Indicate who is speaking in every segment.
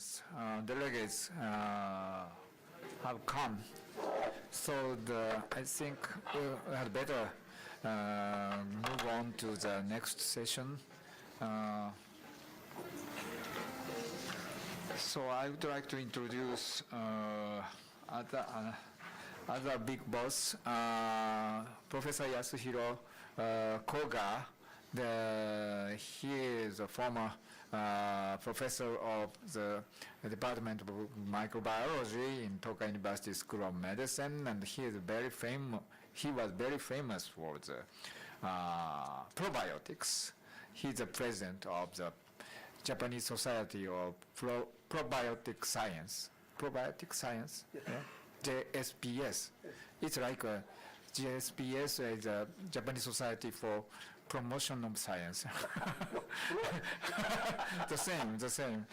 Speaker 1: audience, delegates have come. So I think we had better move on to the next session. So I would like to introduce other big boss, Professor Yasuhiro Koga. He is a former professor of the Department of Microbiology in Tokai University School of Medicine, and he was very famous for the probiotics. He's the president of the Japanese Society of Probiotic Science. Probiotic Science? Yeah. JSPS. It's like JSPS is a Japanese Society for Promotion of Science. the same.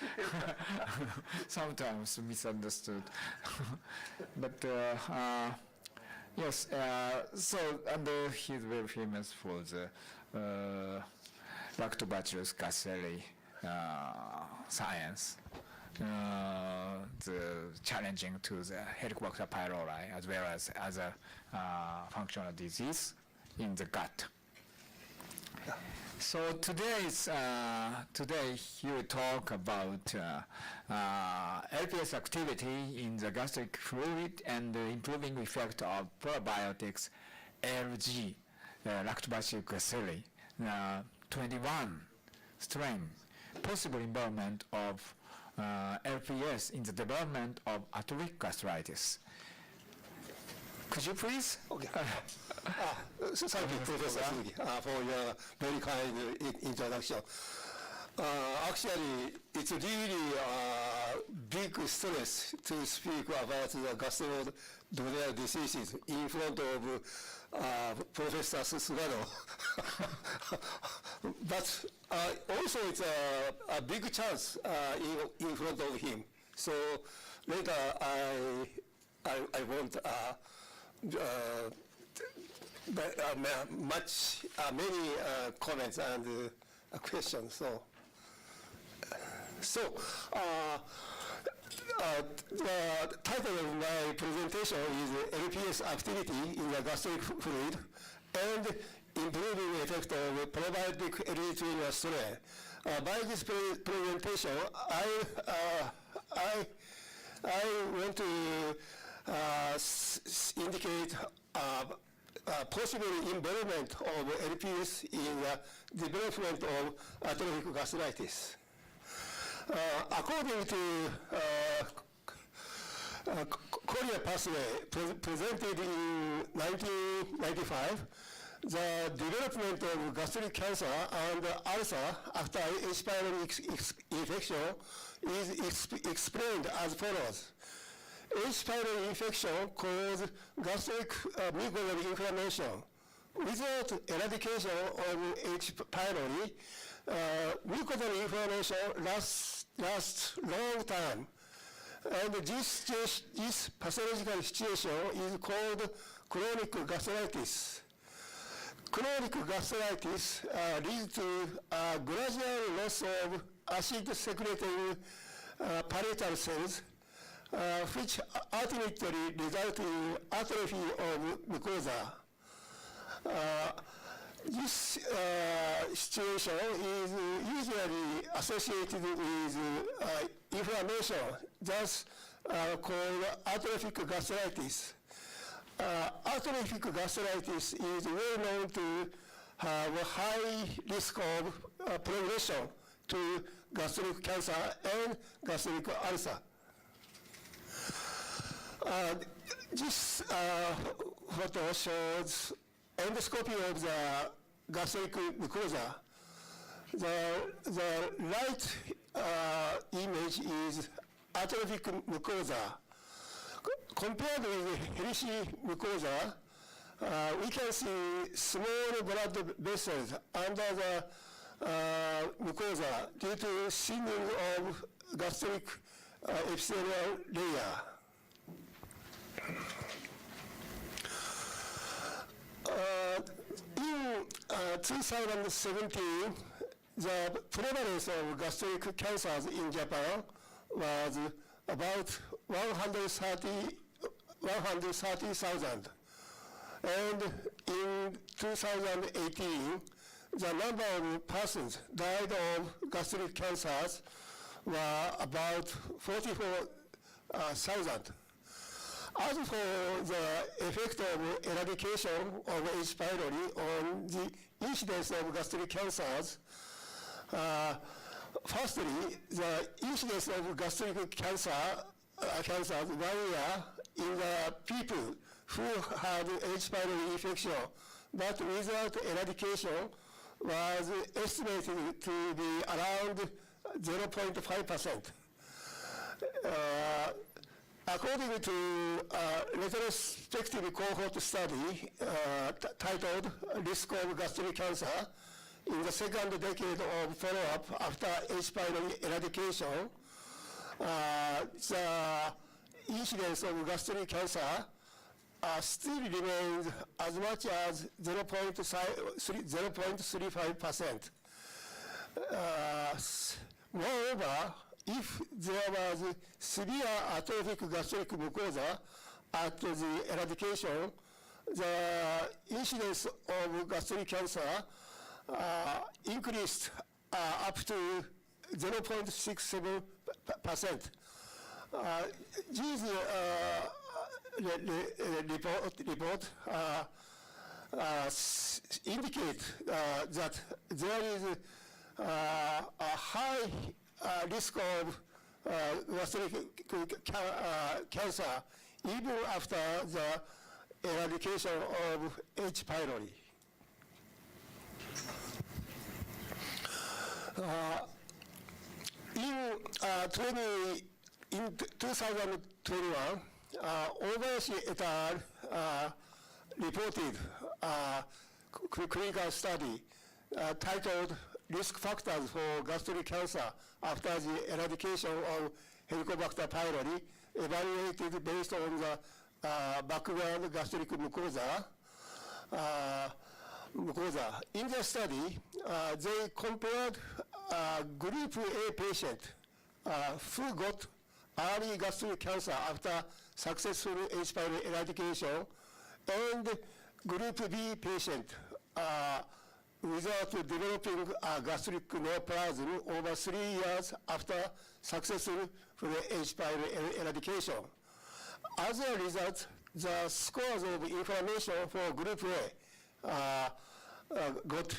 Speaker 1: Sometimes misunderstood. But yes, so and he's very famous for the Lactobacillus gasseri science. The challenging to the Helicobacter pylori as well as other functional disease in the gut. So today he will talk about LPS activity in the gastric fluid and the improving effect of probiotics LG, Lactobacillus gasseri, 21 strain, possible involvement of LPS in the development of atopic gastritis. Could you please?
Speaker 2: Okay. Thank you, Professor Sugi, for your very kind introduction. Actually, it's really a big stress to speak about the gastroduodenal diseases in front of Professor Sugano. But also it's a big chance in front of him. So later I want many comments and questions. So the title of my presentation is LPS activity in the gastric fluid and improving effect of probiotic L3 strain. By this presentation, I want to indicate possible involvement of LPS in the development of atopic gastritis. According to Korea pathway presented in 1995, the development of gastric cancer and ulcer after H. pylori infection is explained as follows. H. pylori infection causes gastric mucosal inflammation. Without eradication of H. pylori, mucosal inflammation lasts long time. And this pathological situation is called chronic gastritis. Chronic gastritis leads to gradual loss of acid-secreting parietal cells, which ultimately result in atrophy of mucosa. This situation is usually associated with inflammation, thus called atrophic gastritis. Atrophic gastritis is well known to have a high risk of progression to gastric cancer and gastric ulcer. This photo shows endoscopy of the gastric mucosa. The right image is atrophic mucosa. Compared with healthy mucosa, we can see small blood vessels under the mucosa due to thinning of gastric epithelial layer. In 2017, the prevalence of gastric cancers in Japan was about 130,000. And in 2018, the number of persons died of gastric cancers were about 44,000. As for the effect of eradication of H. pylori on the incidence of gastric cancers, firstly, the incidence of gastric cancers 1 year in the people who had H. pylori infection but without eradication was estimated to be around 0.5%. According to a retrospective cohort study titled Risk of Gastric Cancer in the second decade of follow-up after H. pylori eradication, the incidence of gastric cancer still remains as much as 0.35%. Moreover, if there was severe atrophic gastric mucosa at the eradication, the incidence of gastric cancer increased up to 0.67%. These report indicate that there is a high risk of gastric cancer even after the eradication of H. pylori. In 2021, Obayashi et al. Reported a clinical study titled Risk Factors for Gastric Cancer After the Eradication of Helicobacter pylori, evaluated based on the background gastric mucosa. In the study, they compared group A patient who got early gastric cancer after successful H. pylori eradication and group B patient without developing gastric neoplasm over 3 years after successful H. pylori eradication. As a result, the scores of inflammation for group A got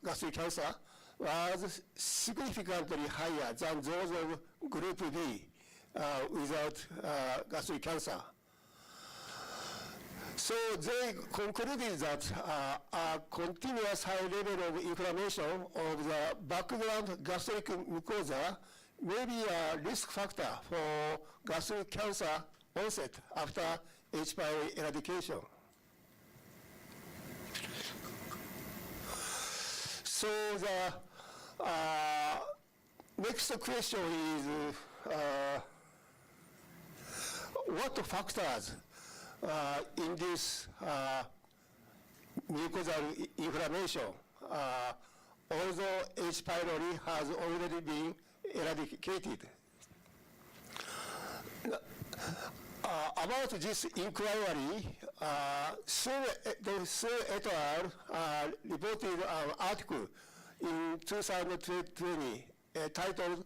Speaker 2: gastric cancer was significantly higher than those of group B without gastric cancer. So they concluded that a continuous high level of inflammation of the background gastric mucosa may be a risk factor for gastric cancer onset after H. pylori eradication. So the next question is what factors induce mucosal inflammation, although H. pylori has already been eradicated? About this inquiry, Su et al. Reported an article in 2020 titled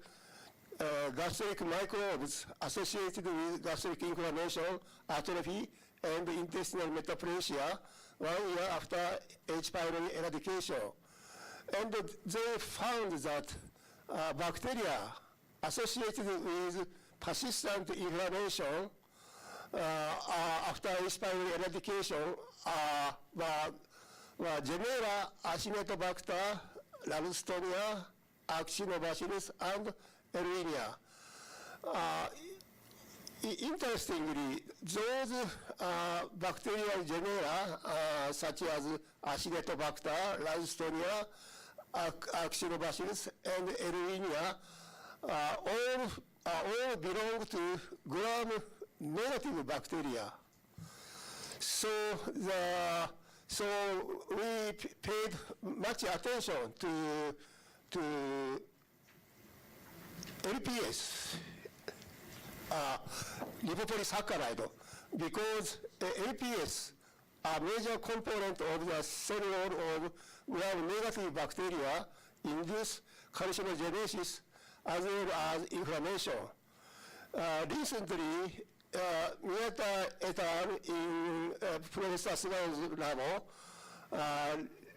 Speaker 2: Gastric Microbes Associated with Gastric Inflammation, Atrophy, and Intestinal Metaplasia 1 year after H. pylori eradication. And they found that bacteria associated with persistent inflammation after H. pylori eradication were Genera, Acinetobacter, Ralstonia, Actinobacillus, and Erwinia. Interestingly, those bacterial genera such as Acinetobacter, Ralstonia, Actinobacillus, and Erwinia all belong to gram-negative bacteria. So we paid much attention to LPS, lipopolysaccharide, because LPS are major component of the cell wall of gram-negative bacteria induce carcinogenesis as well as inflammation. Recently, Miyata et al. In Professor Sugao's lab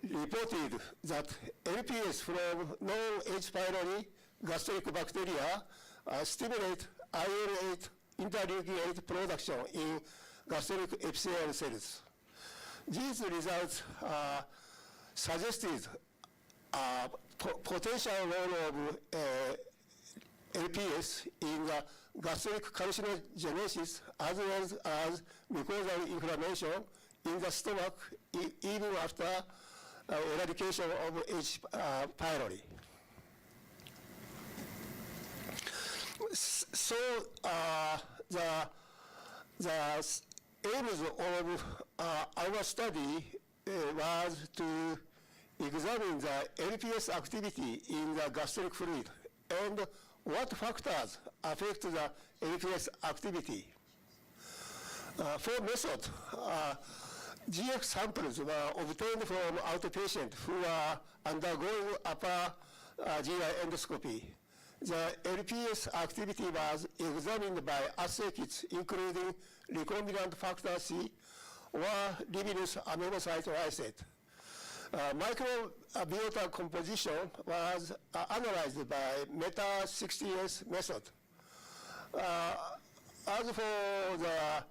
Speaker 2: reported that LPS from non-H. pylori gastric bacteria stimulate IL-8 interleukin-8 production in gastric epithelial cells. These results suggested potential role of LPS in the gastric carcinogenesis as well as mucosal inflammation in the stomach even after eradication of H. pylori. So the aims of our study was to examine the LPS activity in the gastric fluid and what factors affect the LPS activity. For method, GF samples were obtained from outpatients who are undergoing upper GI endoscopy. The LPS activity was examined by assay kits including recombinant factor C or Livinus aminocyte lysate. Microbiota composition was analyzed by meta-60S method. As for the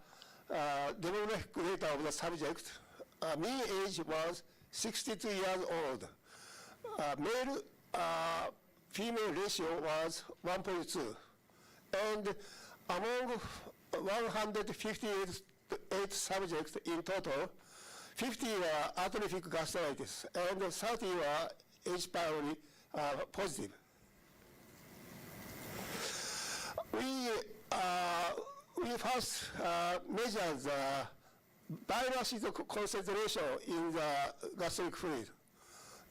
Speaker 2: demographic data of the subject, mean age was 62 years old. Male female ratio was 1.2. And among 158 subjects in total, 50 were atrophic gastritis and 30 were H. pylori positive. We first measured the bile acid concentration in the gastric fluid.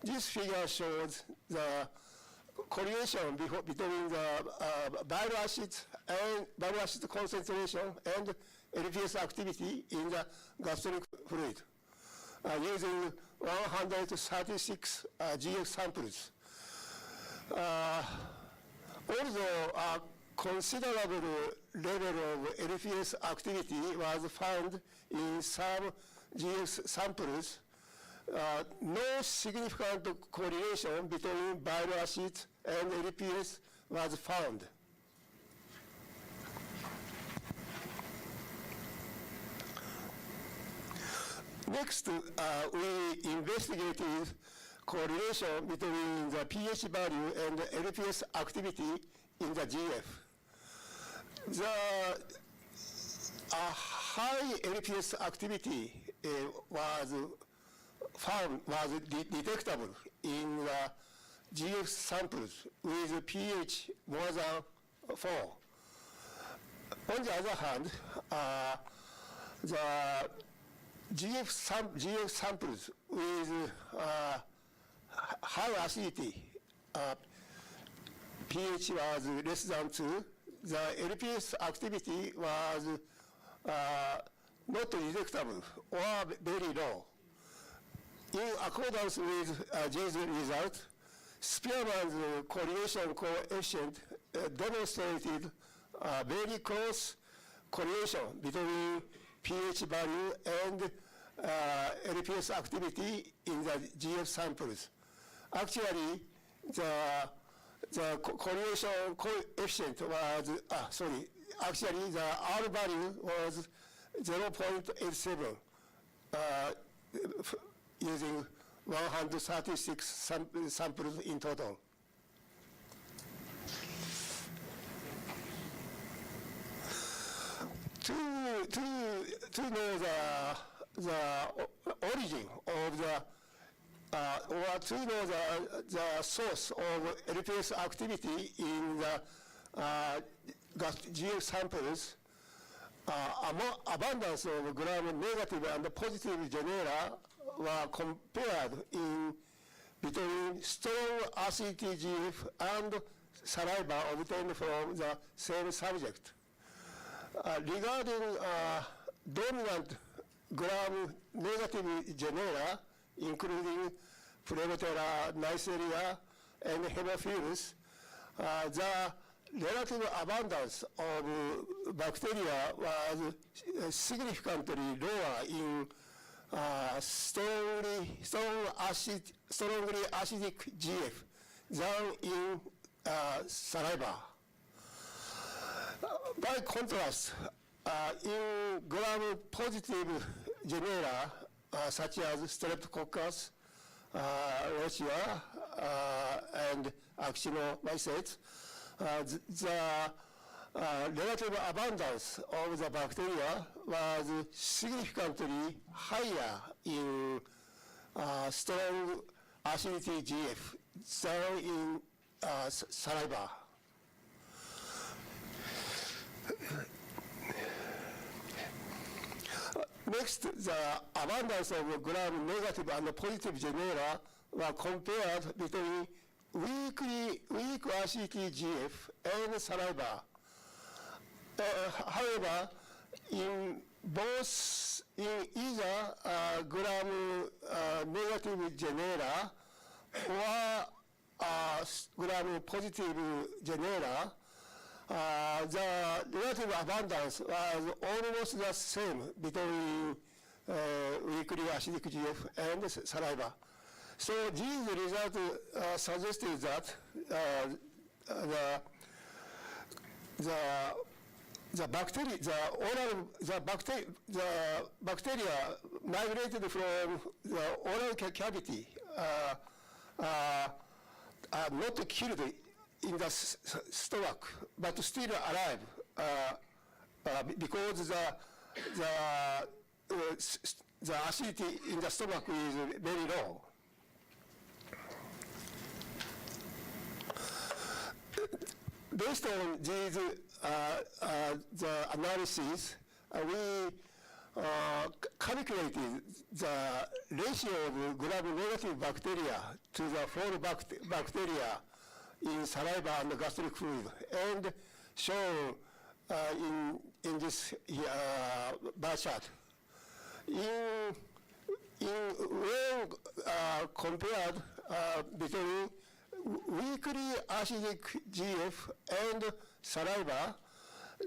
Speaker 2: This figure shows the correlation between the bile acid concentration and LPS activity in the gastric fluid using 136 GX samples. Although a considerable level of LPS activity was found in some GX samples, no significant correlation between bile acid and LPS was found. Next, we investigated correlation between the pH value and LPS activity in the GF. The high LPS activity was detectable in the GF samples with pH more than 4. On the other hand, the GF samples with high acidity, pH was less than 2, the LPS activity was not detectable or very low. In accordance with J's result, Spearman's correlation coefficient demonstrated very close correlation between pH value and LPS activity in the GF samples. Actually, the correlation coefficient was, actually the R value was 0.87 using 136 samples in total. To know the origin of or to know the source of LPS activity in the GF samples, abundance of gram-negative and positive genera were compared between strong acidity GF and saliva obtained from the same subject. Regarding dominant gram-negative genera, including Prevotera, Neisseria, and Hemophilus, the relative abundance of bacteria was significantly lower in strongly acidic GF than in saliva. By contrast, in gram-positive genera such as Streptococcus, Rosia, and Actinomycetes, the relative abundance of the bacteria was significantly higher in strong acidity GF than in saliva. Next, the abundance of gram-negative and positive genera were compared between weak acidity GF and saliva. However, in either gram-negative genera or gram-positive genera, the relative abundance was almost the same between weakly acidic GF and saliva. So these results suggested that the bacteria migrated from the oral cavity are not killed in the stomach, but still alive, because the acidity in the stomach is very low. Based on these the analysis, we calculated the ratio of gram-negative bacteria to the full bacteria in saliva and gastric fluid, and shown in this bar chart. When compared between weakly acidic GF and saliva,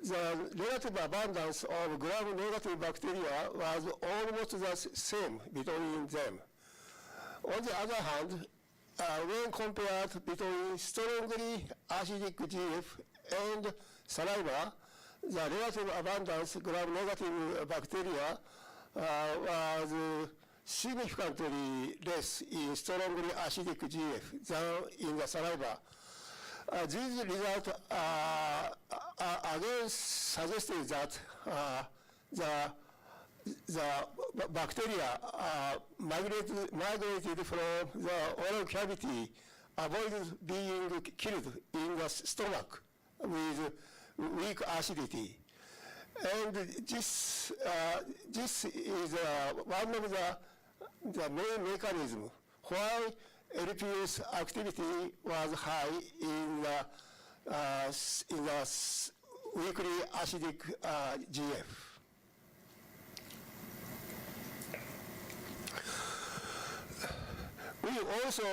Speaker 2: the relative abundance of gram-negative bacteria was almost the same between them. On the other hand, when compared between strongly acidic GF and saliva, the relative abundance of gram-negative bacteria was significantly less in strongly acidic GF than in the saliva. These results again suggested that the bacteria migrated from the oral cavity, avoided being killed in the stomach with weak acidity. And this is one of the main mechanisms why LPS activity was high in the weakly acidic GF. We also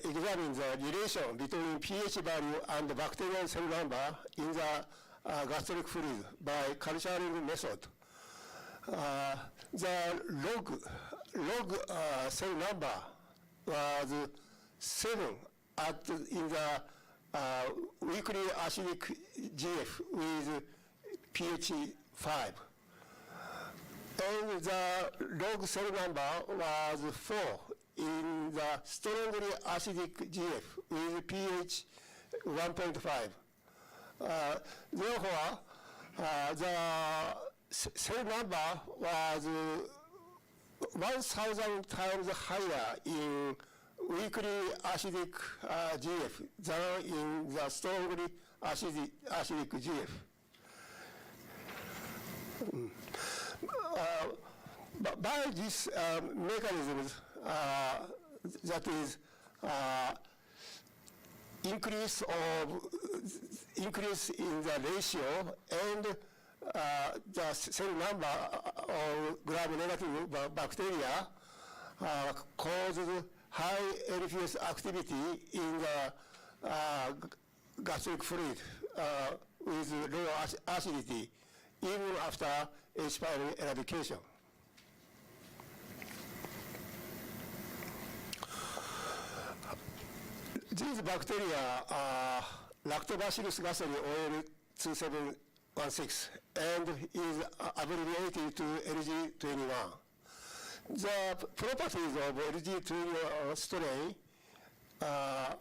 Speaker 2: examined the relation between pH value and the bacterial cell number in the gastric fluid by culturing method. The log cell number was 7 in the weakly acidic GF with pH 5. And the log cell number was 4 in the strongly acidic GF with pH 1.5. Therefore, the cell number was 1,000 times higher in weakly acidic GF than in the strongly acidic GF. By these mechanisms, that is, increase in the ratio and the cell number of gram-negative bacteria causes high LPS activity in the gastric fluid with low acidity even after H. pylori eradication. These bacteria are Lactobacillus gasseri OL 2716 and is abbreviated to LG21. The properties of LG21 strain are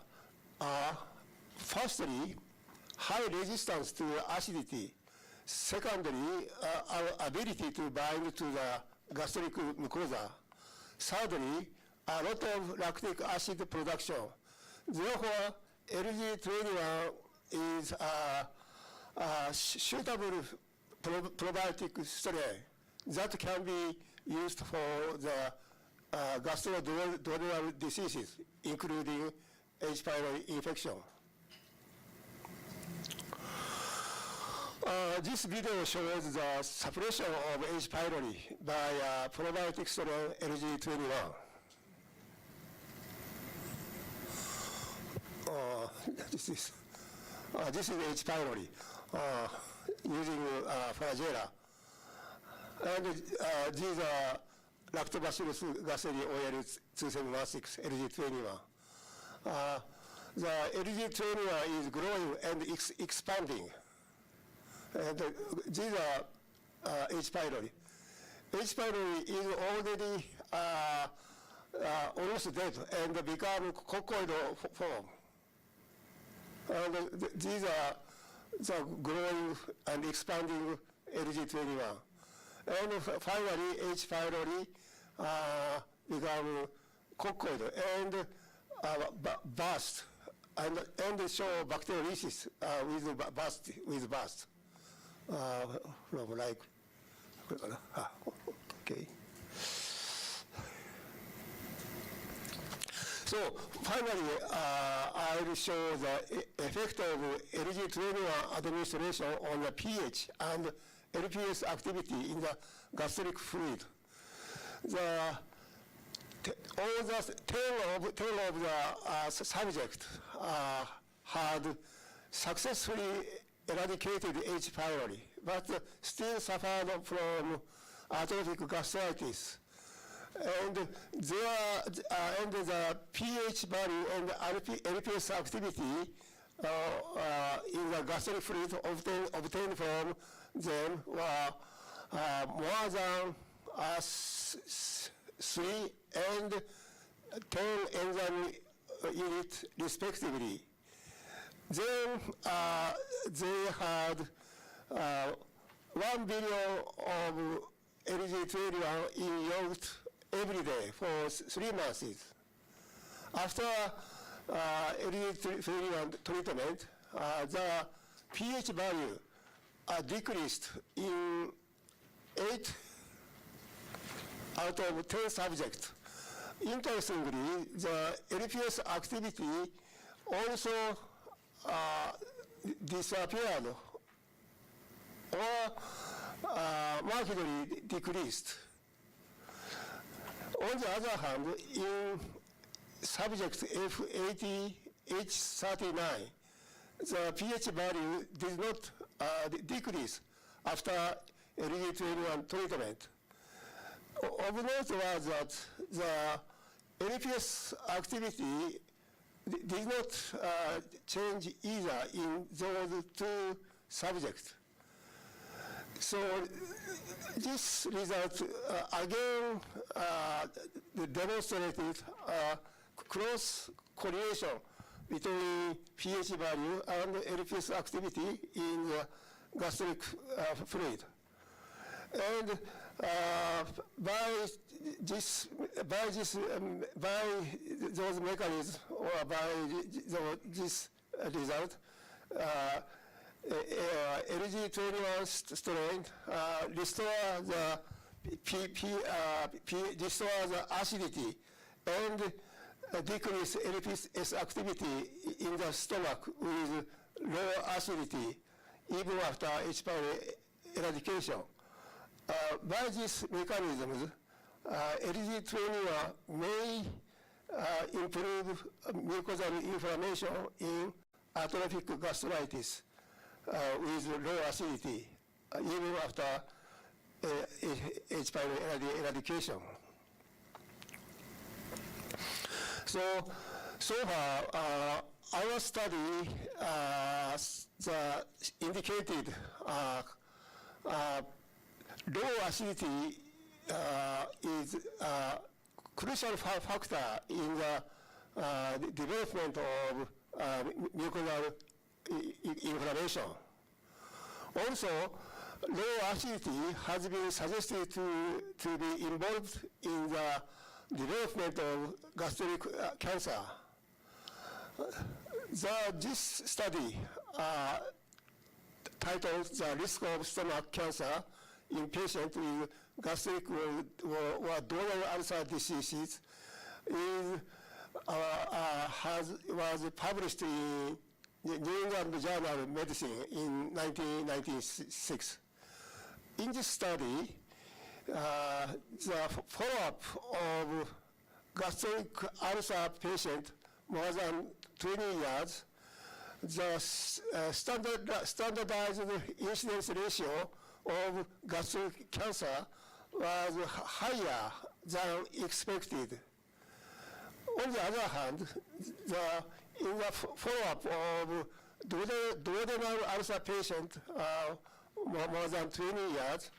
Speaker 2: firstly high resistance to acidity, secondly our ability to bind to the gastric mucosa, thirdly a lot of lactic acid production. Therefore, LG21 is a suitable probiotic strain that can be used for the gastroduodenal diseases, including H. pylori infection. This video shows the suppression of H. pylori by probiotic strain LG21. This is H. pylori using flagella. And these are Lactobacillus gasseri OL 2716 LG21. The LG21 is growing and expanding. And these are H. pylori. H. pylori is already almost dead and become coccoid form. And these are the growing and expanding LG21. And finally, H. pylori become coccoid and burst and show bacteriolysis with burst from like okay. So finally, I will show the effect of LG21 administration on the pH and LPS activity in the gastric fluid. All the 10 of the subjects had successfully eradicated H. pylori, but still suffered from atrophic gastritis. And the pH value and LPS activity in the gastric fluid obtained from them were more than 3 and 10 enzyme units respectively. Then they had 1 billion of LG21 in yogurt every day for 3 months. After LG21 treatment, the pH value decreased in 8 out of 10 subjects. Interestingly, the LPS activity also disappeared or markedly decreased. On the other hand, in subject F80, H39, the pH value did not decrease after LG21 treatment. Of note was that the LPS activity did not change either in those 2 subjects. So this result again demonstrated close correlation between pH value and LPS activity in the gastric fluid. And by those mechanisms or by this result, LG21 strain restore the acidity and decrease LPS activity in the stomach with low acidity even after H. pylori eradication. By these mechanisms, LG21 may improve mucosal inflammation in atrophic gastritis with low acidity even after H. pylori eradication. So far, our study indicated low acidity is a crucial factor in the development of mucosal inflammation. Also, low acidity has been suggested to be involved in the development of gastric cancer. This study titled "The Risk of Stomach Cancer in Patients with Gastric or Duodenal ulcer Diseases" was published in the New England Journal of Medicine in 1996. In this study, the follow-up of gastric ulcer patients more than 20 years, the standardized incidence ratio of gastric cancer was higher than expected. On the other hand, in the follow-up of duodenal ulcer patients more than 20 years,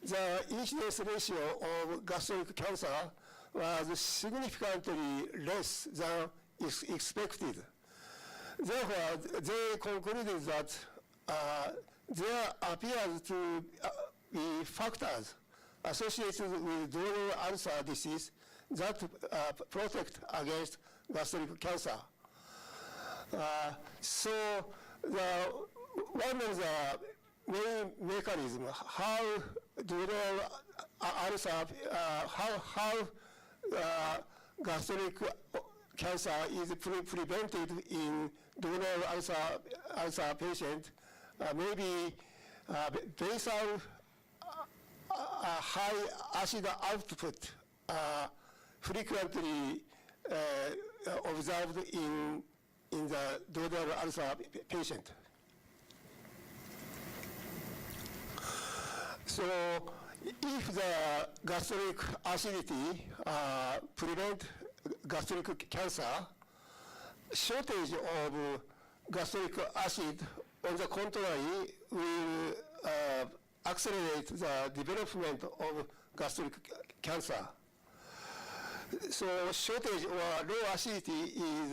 Speaker 2: the incidence ratio of gastric cancer was significantly less than expected. Therefore, they concluded that there appears to be factors associated with duodenal ulcer disease that protect against gastric cancer. So one of the main mechanisms how duodenal ulcer, how gastric cancer is prevented in duodenal ulcer patient may be based on high acid output frequently observed in the duodenal ulcer patient. So if the gastric acidity prevent gastric cancer, shortage of gastric acid, on the contrary, will accelerate the development of gastric cancer. So shortage or low acidity is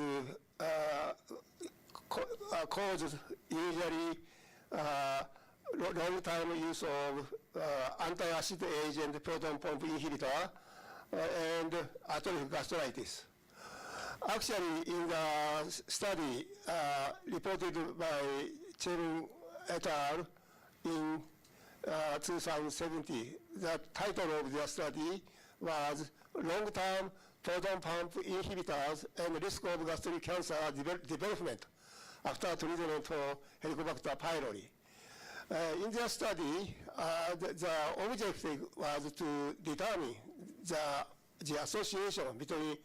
Speaker 2: caused usually long-time use of anti-acid agent, proton pump inhibitor, and atrophic gastritis. Actually, in the study reported by Chen et al. In 2017, the title of their study was Long-Term Proton Pump Inhibitors and Risk of Gastric Cancer Development After Treatment for Helicobacter pylori. In their study, the objective was to determine the association between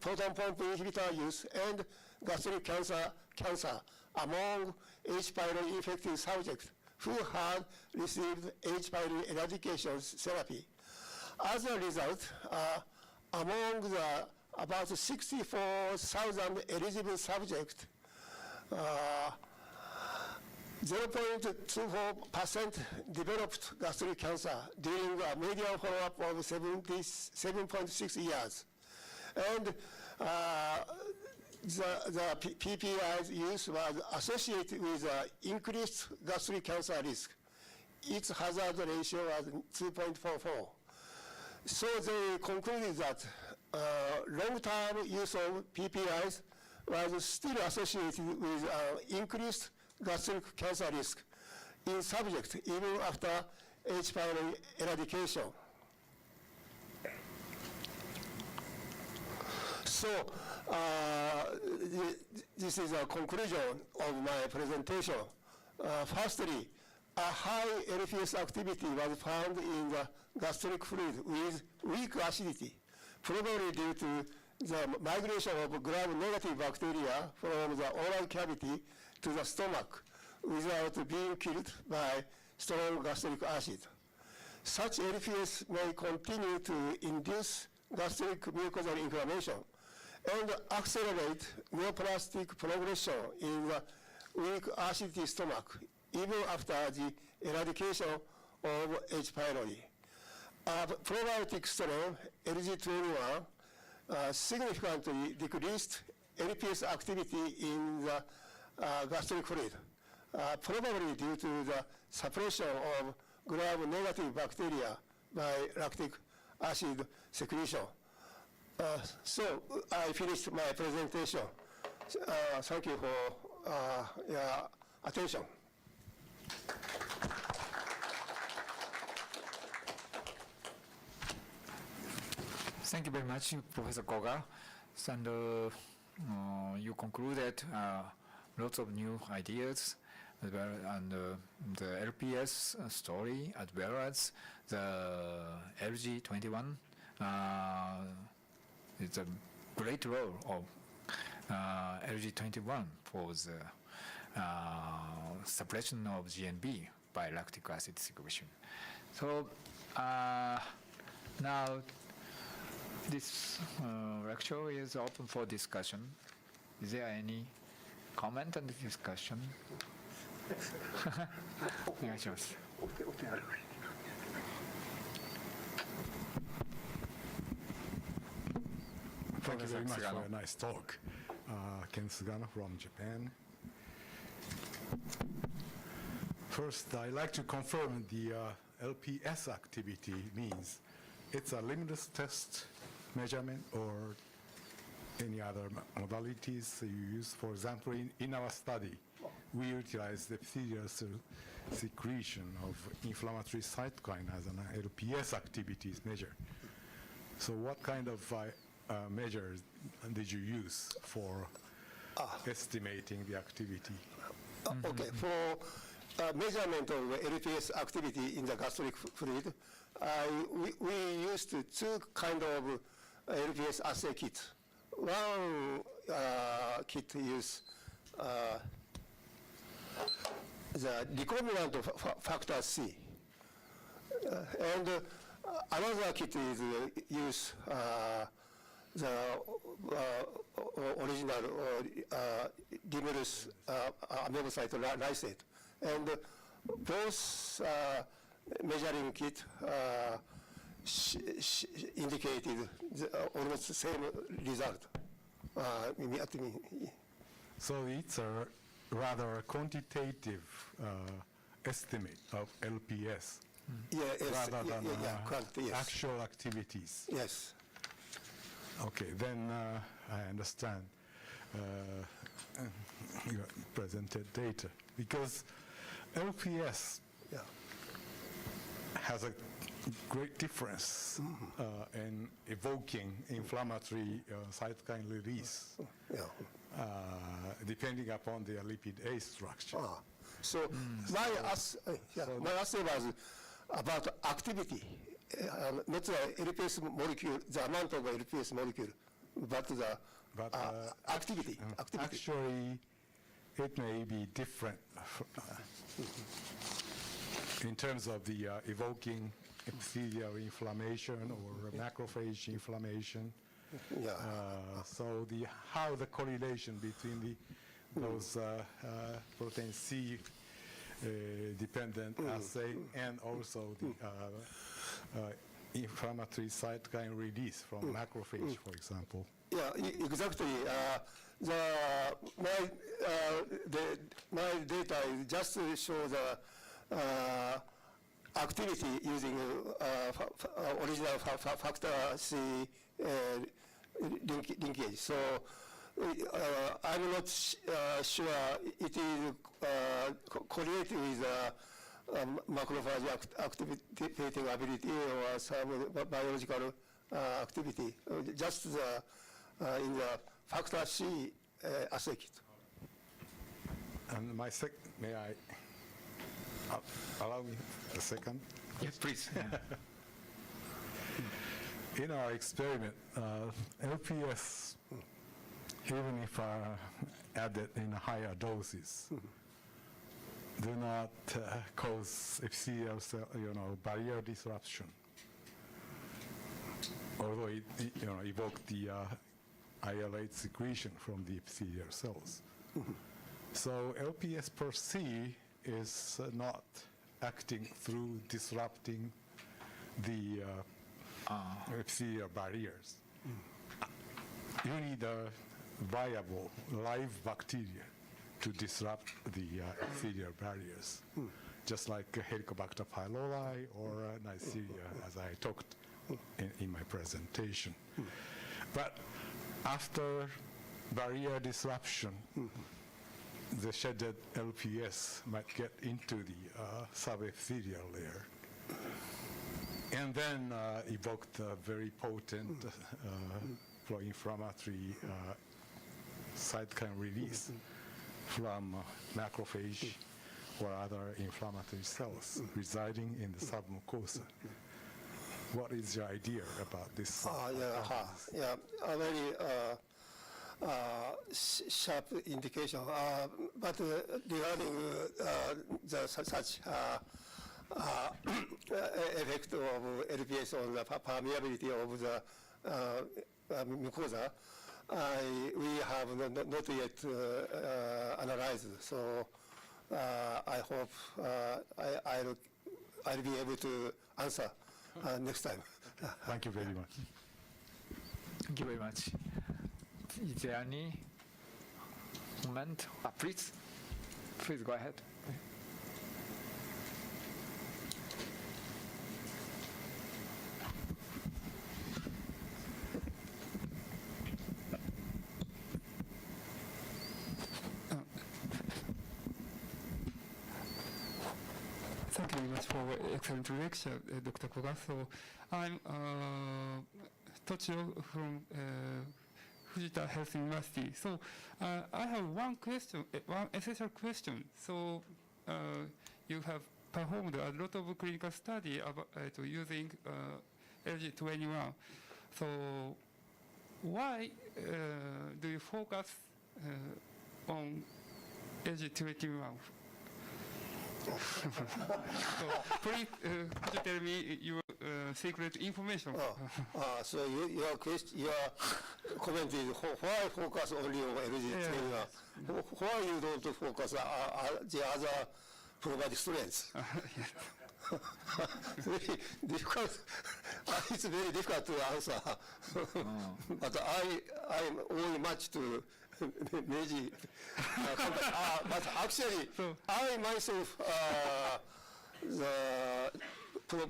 Speaker 2: proton pump inhibitor use and gastric cancer among H. pylori infected subjects who had received H. pylori eradication therapy. As a result, among the about 64,000 eligible subjects, 0.24% developed gastric cancer during a median follow-up of 7.6 years. And the PPI's use was associated with increased gastric cancer risk. Its hazard ratio was 2.44. So they concluded that long-term use of PPIs was still associated with increased gastric cancer risk in subjects even after H. pylori eradication. So this is a conclusion of my presentation. Firstly, a high LPS activity was found in the gastric fluid with weak acidity, probably due to the migration of gram-negative bacteria from the oral cavity to the stomach without being killed by strong gastric acid. Such LPS may continue to induce gastric mucosal inflammation and accelerate neoplastic progression in the weak acidity stomach, even after the eradication of H. pylori. A probiotic strain, LG21, significantly decreased LPS activity in the gastric fluid, probably due to the suppression of gram-negative bacteria by lactic acid secretion. So I finished my presentation. Thank you for your attention.
Speaker 1: Thank you very much, Professor Koga. And you concluded lots of new ideas, as well, and the LPS story, as well as the LG21. It's a great role of LG21 for the suppression of GNB by lactic acid secretion. So now this lecture is open for discussion. Is there any comment and discussion? お願いします。
Speaker 3: Thank you very much for a nice talk. Ken Sugano from Japan. First, I'd like to confirm the LPS activity means it's a limitless test measurement or any other modalities you use. For example, in our study, we utilize the epithelial secretion of inflammatory cytokine as an LPS activities measure. So what kind of measures did you use for estimating the activity?
Speaker 2: Okay, for measurement of LPS activity in the gastric fluid, we used two kind of LPS assay kits. One kit is the recombinant factor C, and another kit is use the original Limulus amoebocyte lysate, and both measuring kit indicated almost the same result.
Speaker 3: So it's a rather quantitative estimate of LPS rather than actual activities.
Speaker 2: Yes.
Speaker 3: Okay, then I understand your presented data, because LPS has a great difference in evoking inflammatory cytokine release, depending upon their lipid A structure.
Speaker 2: So my assay was about activity, not the LPS molecule, the amount of LPS molecule, but the activity.
Speaker 3: Actually, it may be different in terms of the evoking epithelial inflammation or macrophage inflammation. So how the correlation between those protein C dependent assay and also the inflammatory cytokine release from macrophage, for example.
Speaker 2: Yeah, exactly. My data just show the activity using original factor C linkage. So I'm not sure it is correlated with macrophage activating ability or some biological activity. Just the in the factor C aspect.
Speaker 3: And may I allow me a second?
Speaker 1: Yes, please.
Speaker 3: In our experiment, LPS, even if added in higher doses, do not cause epithelial cell, barrier disruption. Although it evoked the IL-8 secretion from the epithelial cells. So LPS per se is not acting through disrupting the epithelial barriers. You need a viable live bacteria to disrupt the epithelial barriers, just like Helicobacter pylori or Neisseria, as I talked in my presentation. But after barrier disruption, the shedded LPS might get into the subepithelial layer and then evoked a very potent pro-inflammatory cytokine release from macrophage or other inflammatory cells residing in the submucosa. What is your idea about this?
Speaker 2: A very sharp indication. But regarding such effect of LPS on the permeability of the mucosa, we have not yet analyzed. So I hope I'll be able to answer next time.
Speaker 3: Thank you very much.
Speaker 1: Thank you very much. Is there any comment? Please go ahead.
Speaker 4: Thank you very much for excellent lecture, Dr. Koga. So I'm Tochio from Fujita Health University. So I have one question, one essential question. So you have performed a lot of clinical study about using LG21. So why do you focus on LG21? So please, could you tell me your secret information?
Speaker 2: So your question, your comment is why focus only on LG21? Why you don't focus the other probiotic strains? Very difficult. It's very difficult to answer. But I'm only matched to Meiji. But actually, I myself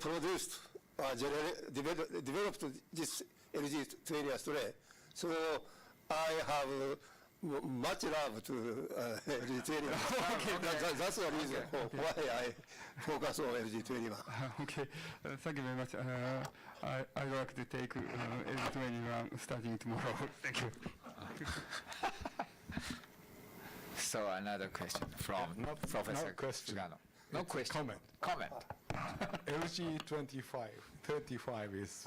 Speaker 2: produced, developed this LG20 strain. So I have much love to LG21. That's the reason why I focus on LG21.
Speaker 4: Okay, thank you very much. I'd like to take LG21 starting tomorrow. Thank you.
Speaker 1: So another question from Professor Sugano. No question. Comment.
Speaker 3: LG35 is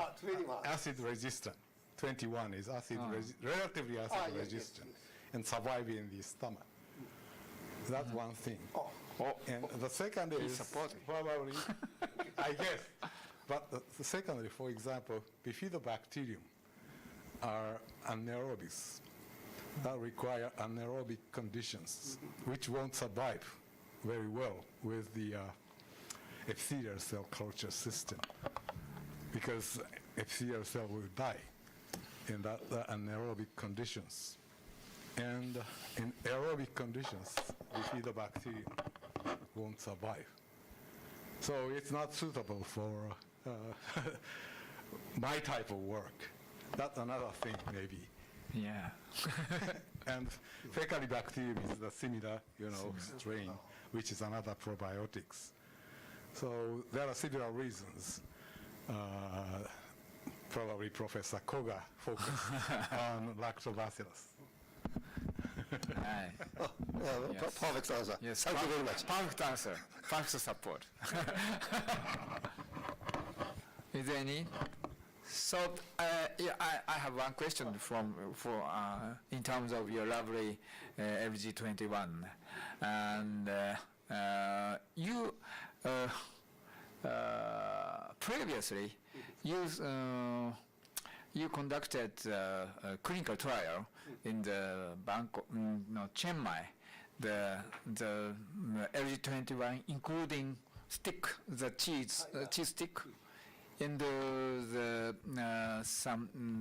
Speaker 3: acid resistant. 21 is relatively acid resistant and survive in the stomach. That's one thing. And the second is probably, I guess, but the secondly, for example, bifidobacterium are anaerobics that require anaerobic conditions, which won't survive very well with the epithelial cell culture system, because epithelial cell will die in the anaerobic conditions. And in aerobic conditions, bifidobacterium won't survive. So it's not suitable for my type of work. That's another thing, maybe.
Speaker 1: Yeah.
Speaker 3: And Faecalibacterium is the similar, strain, which is another probiotics. So there are several reasons probably Professor Koga focused on lactobacillus.
Speaker 1: Right.
Speaker 2: Perfect answer.
Speaker 1: Yes,
Speaker 2: Thank you very much.
Speaker 1: Perfect answer. Perfect support. Is there any? So yeah, I have one question in terms of your lovely LG21, and you previously you conducted a clinical trial in the Chiang Mai, the LG21, including the cheese stick, and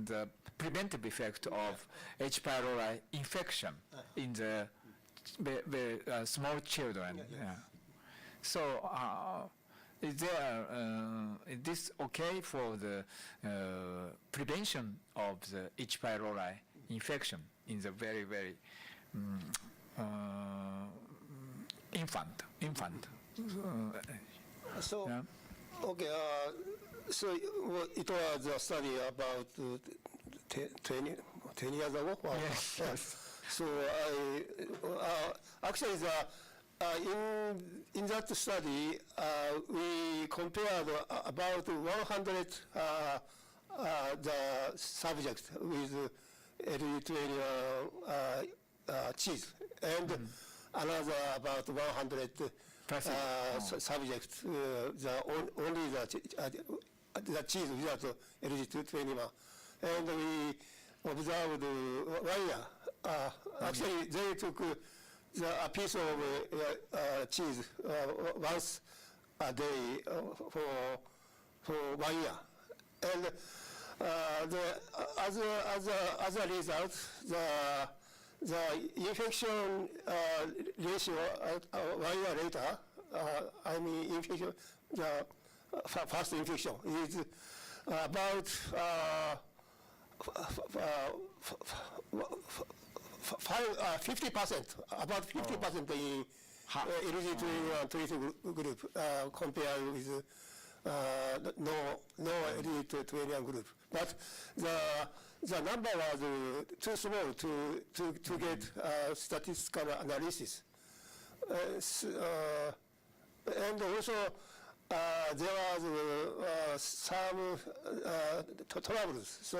Speaker 1: the preventive effect of H. pylori infection in the small children. Yeah. So, is this okay for the prevention of the H. pylori infection in the very, very infant?
Speaker 2: So,
Speaker 1: Yeah.
Speaker 2: okay, so it was a study about 10 years ago?
Speaker 1: Yes.
Speaker 2: So actually, in that study, we compared about 100 the subjects with Eritrean cheese, and another about 100 subjects, only the cheese without LG21. And we observed 1 year. Actually, they took a piece of cheese once a day for 1 year. And as a result, the infection ratio 1 year later, infection, the first infection is about 50%, about 50% in LG21 treated group compared with no LG21 group. But the number was too small to get statistical analysis. And also, there was some troubles, so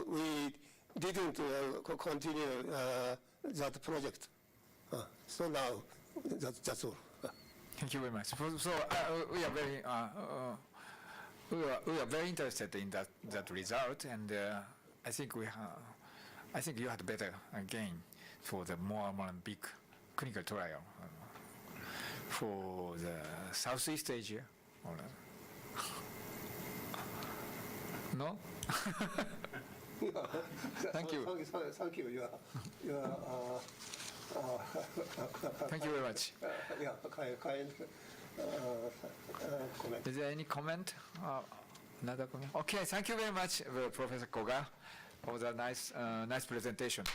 Speaker 2: we didn't continue that project. So now, that's all.
Speaker 1: Thank you very much. So we are very interested in that result, and I think you had better gain for the more big clinical trial for the Southeast Asia. No? Thank you.
Speaker 2: Thank you.
Speaker 1: Thank you very much.
Speaker 2: Kind comment.
Speaker 1: Is there any comment? Another comment? Okay, thank you very much, Professor Koga, for the nice presentation.